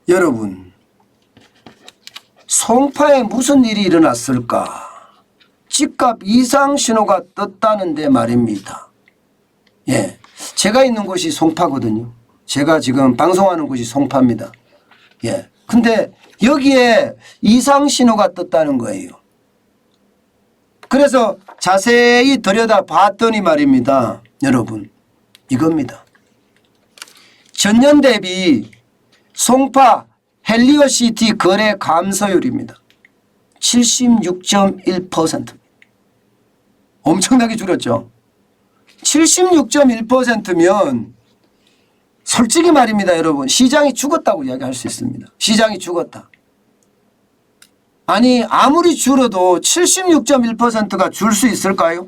여러분, 송파에 무슨 일이 일어났을까? 집값 이상 신호가 떴다는데 말입니다. 예, 제가 있는 곳이 송파거든요. 제가 지금 방송하는 곳이 송파입니다. 예, 근데 여기에 이상 신호가 떴다는 거예요. 그래서 자세히 들여다 봤더니 말입니다. 여러분, 이겁니다. 전년 대비 송파 헬리오시티 거래 감소율입니다. 76.1%. 엄청나게 줄었죠. 76.1%면 솔직히 말입니다. 여러분, 시장이 죽었다고 이야기할 수 있습니다. 시장이 죽었다. 아니 아무리 줄어도 76.1%가 줄 수 있을까요?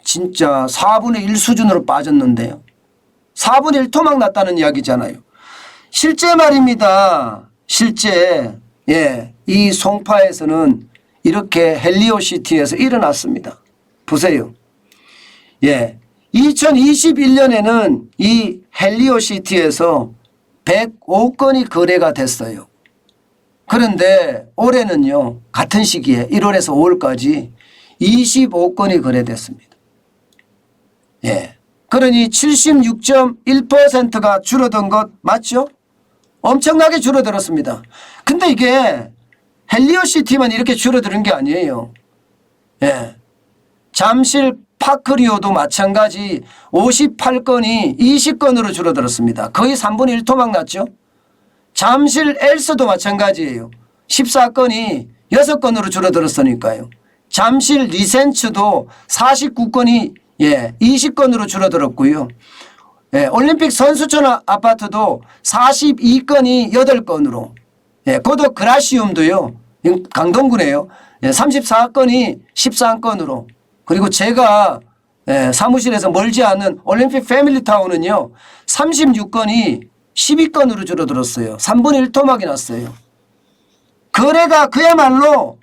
진짜 4분의 1 수준으로 빠졌는데요. 4분의 1 토막 났다는 이야기잖아요. 실제 말입니다. 실제 이 송파에서는 이렇게 헬리오시티에서 일어났습니다. 보세요. 2021년에는 이 헬리오시티에서 105건이 거래가 됐어요. 그런데 올해는요, 같은 시기에 1월에서 5월까지 25건이 거래됐습니다. 그러니 76.1%가 줄어든 것 맞죠? 엄청나게 줄어들었습니다. 근데 이게 헬리오시티만 이렇게 줄어드는 게 아니에요. 잠실 파크리오도 마찬가지 58건이 20건으로 줄어들었습니다. 거의 3분의 1 토막 났죠. 잠실 엘스도 마찬가지예요. 14건이 6건으로 줄어들었으니까요. 잠실 리센츠도 49건이 20건으로 줄어들었고요. 올림픽 선수촌 아파트도 42건이 8건으로, 고덕 그라시움도요, 강동구네요. 34건이 13건으로, 그리고 제가 사무실에서 멀지 않은 올림픽 패밀리타운은요 36건이 12건으로 줄어들었어요. 3분의 1 토막이 났어요. 거래가 그야말로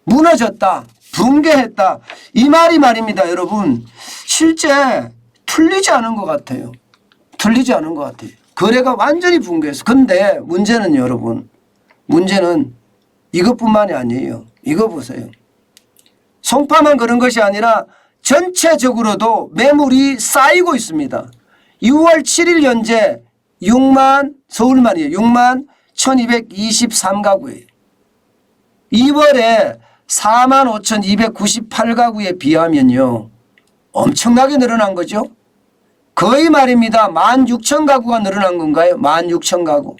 무너졌다, 붕괴했다, 이 말이 말입니다. 여러분, 실제 틀리지 않은 것 같아요. 틀리지 않은 것 같아요. 거래가 완전히 붕괴했어. 근데 문제는 여러분, 문제는 이것뿐만이 아니에요. 이거 보세요. 송파만 그런 것이 아니라 전체적으로도 매물이 쌓이고 있습니다. 6월 7일 현재 6만, 서울만이에요. 6만 1223가구예요. 2월에 4만 5298가구에 비하면요, 엄청나게 늘어난 거죠. 거의 말입니다. 16,000가구가 늘어난 건가요? 16,000가구.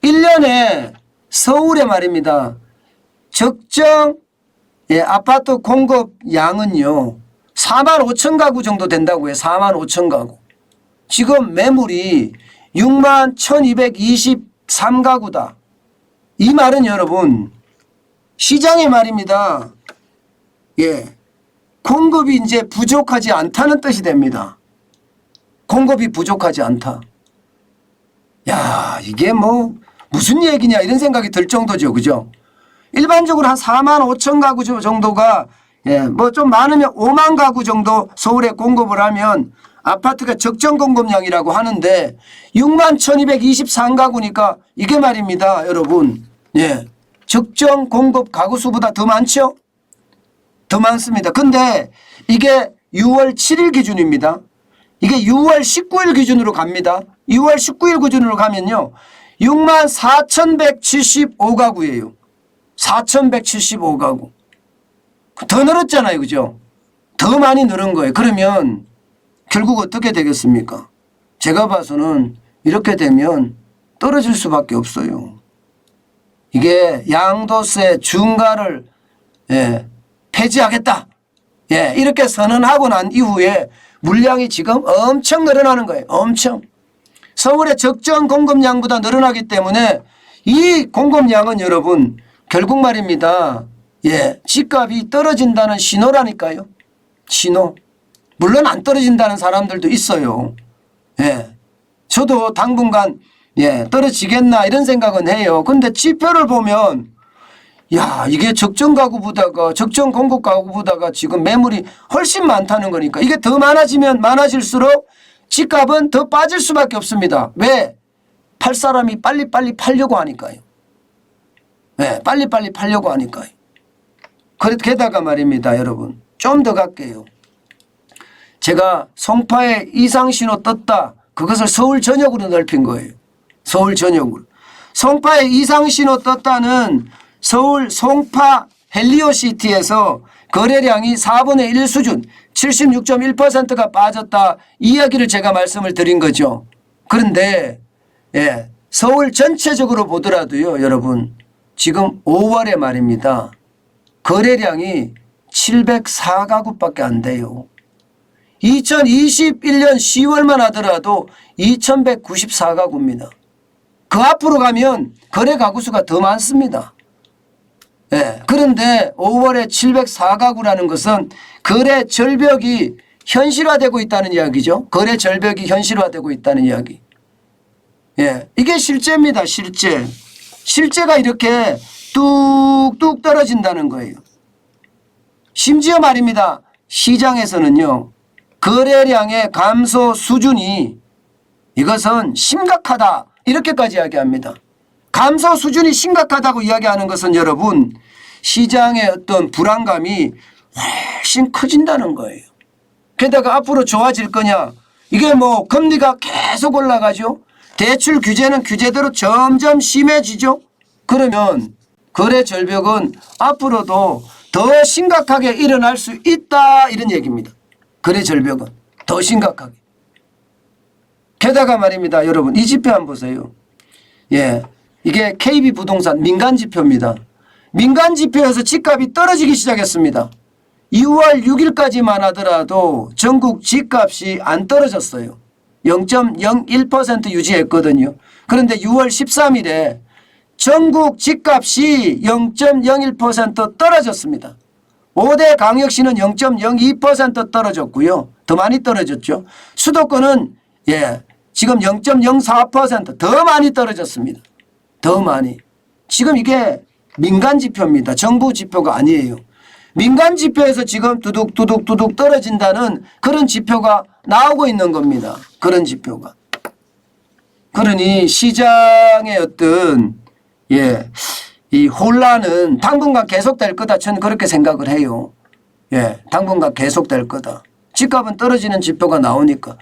1년에 서울에 말입니다. 적정 아파트 공급 양은요 4만 5천 가구 정도 된다고 해요. 4만 5천 가구. 지금 매물이 6만 1223가구다. 이 말은 여러분, 시장의 말입니다. 공급이 이제 부족하지 않다는 뜻이 됩니다. 공급이 부족하지 않다. 야, 이게 뭐 무슨 얘기냐 이런 생각이 들 정도죠. 그죠? 일반적으로 한 4만 5천 가구 정도가 뭐 좀 많으면 5만 가구 정도 서울에 공급을 하면 아파트가 적정 공급량이라고 하는데 6만 1223가구니까 이게 말입니다. 여러분, 적정 공급 가구 수보다 더 많죠? 더 많습니다. 근데 이게 6월 7일 기준입니다. 이게 6월 19일 기준으로 갑니다. 6월 19일 기준으로 가면요 6만 4,175가구예요. 4,175가구. 더 늘었잖아요. 그죠? 더 많이 늘은 거예요. 그러면 결국 어떻게 되겠습니까? 제가 봐서는 이렇게 되면 떨어질 수밖에 없어요. 이게 양도세 중과를 폐지하겠다. 이렇게 선언하고 난 이후에 물량이 지금 엄청 늘어나는 거예요. 엄청. 서울의 적정 공급량보다 늘어나기 때문에 이 공급량은 여러분 결국 말입니다. 집값이 떨어진다는 신호라니까요. 신호. 물론 안 떨어진다는 사람들도 있어요. 저도 당분간 떨어지겠나 이런 생각은 해요. 근데 지표를 보면 야, 이게 적정 가구보다가 적정 공급 가구보다가 지금 매물이 훨씬 많다는 거니까 이게 더 많아지면 많아질수록 집값은 더 빠질 수밖에 없습니다. 왜? 팔 사람이 빨리빨리 팔려고 하니까요. 네, 빨리빨리 팔려고 하니까요. 게다가 말입니다, 여러분. 좀 더 갈게요. 제가 송파에 이상신호 떴다. 그것을 서울 전역으로 넓힌 거예요. 서울 전역으로. 송파에 이상신호 떴다는 서울 송파 헬리오시티에서 거래량이 4분의 1 수준 76.1%가 빠졌다. 이 이야기를 제가 말씀을 드린 거죠. 그런데 예, 서울 전체적으로 보더라도요. 여러분 지금 5월에 말입니다. 거래량이 704가구밖에 안 돼요. 2021년 10월만 하더라도 2194가구입니다. 그 앞으로 가면 거래 가구 수가 더 많습니다. 예, 그런데 5월에 704가구라는 것은 거래 절벽이 현실화되고 있다는 이야기죠. 거래 절벽이 현실화되고 있다는 이야기. 예, 이게 실제입니다. 실제. 실제가 이렇게 뚝뚝 떨어진다는 거예요. 심지어 말입니다. 시장에서는요. 거래량의 감소 수준이 이것은 심각하다. 이렇게까지 이야기합니다. 감소 수준이 심각하다고 이야기하는 것은 여러분 시장의 어떤 불안감이 훨씬 커진다는 거예요. 게다가 앞으로 좋아질 거냐. 이게 뭐 금리가 계속 올라가죠. 대출 규제는 규제대로 점점 심해지죠. 그러면 거래 절벽은 앞으로도 더 심각하게 일어날 수 있다 이런 얘기입니다. 거래 절벽은 더 심각하게. 게다가 말입니다. 여러분 이 지표 한번 보세요. 예, 이게 KB 부동산 민간 지표입니다. 민간 지표에서 집값이 떨어지기 시작했습니다. 2월 6일까지만 하더라도 전국 집값이 안 떨어졌어요. 0.01% 유지했거든요. 그런데 6월 13일에 전국 집값이 0.01% 떨어졌습니다. 5대 강역시는 0.02% 떨어졌고요. 더 많이 떨어졌죠. 수도권은 예, 지금 0.04% 더 많이 떨어졌습니다. 더 많이. 지금 이게 민간 지표입니다. 정부 지표가 아니에요. 민간 지표에서 지금 두둑두둑 떨어진다는 그런 지표가 나오고 있는 겁니다. 그런 지표가. 그러니 시장의 어떤 예, 이 혼란은 당분간 계속될 거다. 저는 그렇게 생각을 해요. 예, 당분간 계속될 거다. 집값은 떨어지는 지표가 나오니까.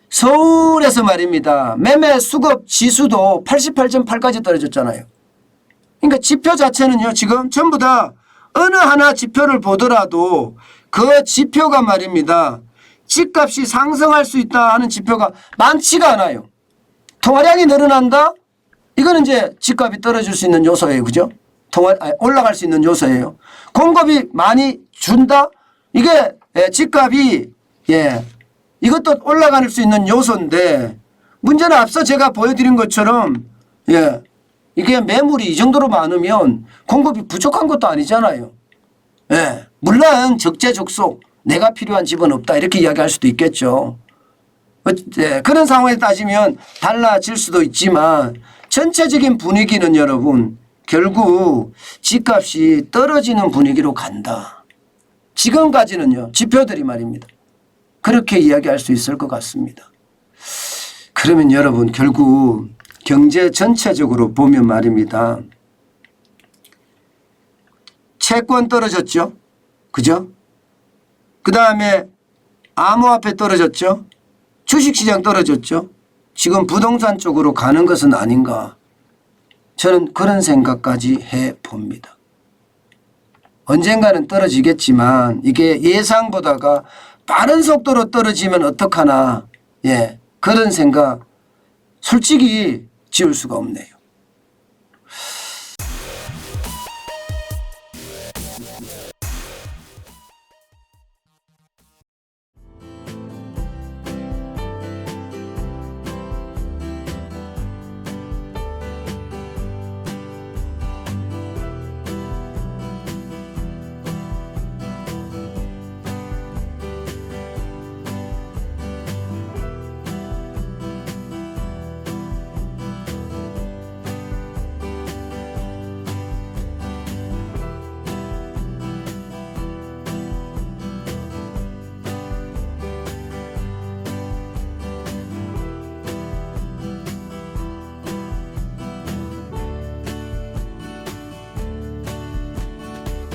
서울에서 말입니다. 매매 수급 지수도 88.8까지 떨어졌잖아요. 그러니까 지표 자체는요. 지금 전부 다 어느 하나 지표를 보더라도 그 지표가 말입니다. 집값이 상승할 수 있다 하는 지표가 많지가 않아요. 통화량이 늘어난다? 이거는 이제 집값이 떨어질 수 있는 요소예요. 그죠? 올라갈 수 있는 요소예요. 공급이 많이 준다? 이게 집값이 예, 이것도 올라갈 수 있는 요소인데 문제는 앞서 제가 보여드린 것처럼 예, 이게 매물이 이 정도로 많으면 공급이 부족한 것도 아니잖아요. 예, 물론 적재적소 내가 필요한 집은 없다 이렇게 이야기할 수도 있겠죠. 예, 그런 상황에 따지면 달라질 수도 있지만 전체적인 분위기는 여러분 결국 집값이 떨어지는 분위기로 간다. 지금까지는요. 지표들이 말입니다. 그렇게 이야기할 수 있을 것 같습니다. 그러면 여러분 결국 경제 전체적으로 보면 말입니다. 채권 떨어졌죠. 그죠? 그 다음에 암호화폐 떨어졌죠. 주식시장 떨어졌죠. 지금 부동산 쪽으로 가는 것은 아닌가. 저는 그런 생각까지 해봅니다. 언젠가는 떨어지겠지만 이게 예상보다가 빠른 속도로 떨어지면 어떡하나. 예, 그런 생각 솔직히 지울 수가 없네요.